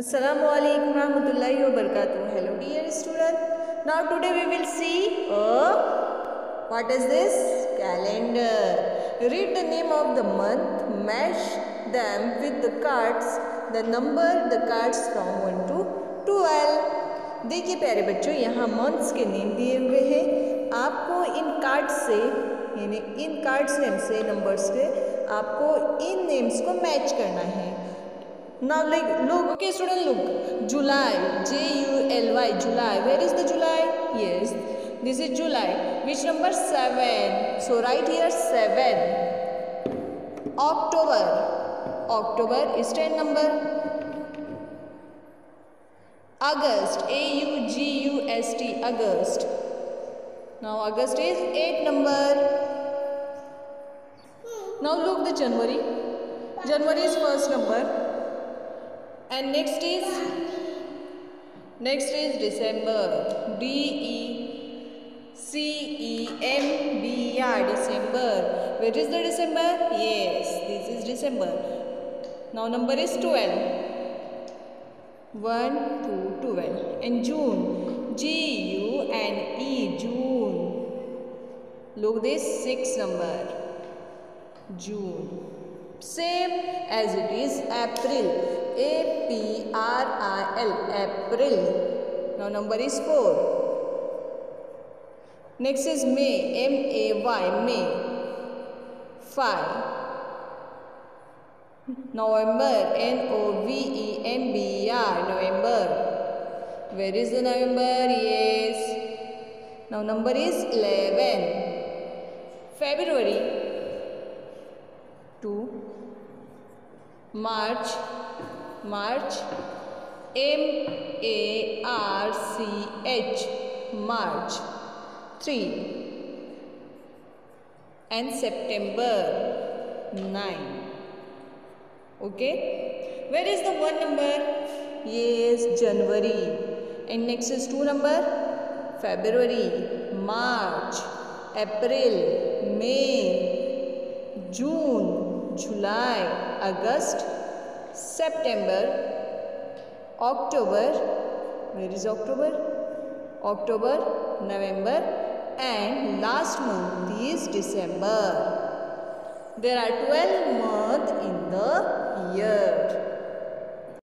Assalamualaikum warahmatullahi wabarakatuh. Hello dear student. Now today we will see what is this? Calendar. Read the name of the month, match them with the cards, the number the cards from 1 to 12. देखिए प्यारे बच्चों, यहाँ months के name दिए हुए हैं। आपको इन cards से यानी इन कार्ड्स नेम से नंबर्स के आपको इन नेम्स को मैच करना है। Now look, okay student, look. July, July, July. Where is the July? Yes, this is July. Which number? 7. So write here 7. October, October is 10 number. August, August, August. Now August is 8 number. Now look the January. January is first number. And next is December. December. December. Where is the December? Yes, this is December. Now number is 12. 1 to 12. And June. June. June. Look this 6 number. June. Same as it is April. April. April. Now number is 4. Next is May. May. May. 5. November. November. November. Where is the November? Yes. Now number is 11. February. 2. March. March. March. March. 3. And September. 9. Okay. Where is the 1 number? Yes, January. And next is 2 number. February. March. April. May. June. July. August. September. October. Where is October? October, November, and last month is December. There are 12 months in the year.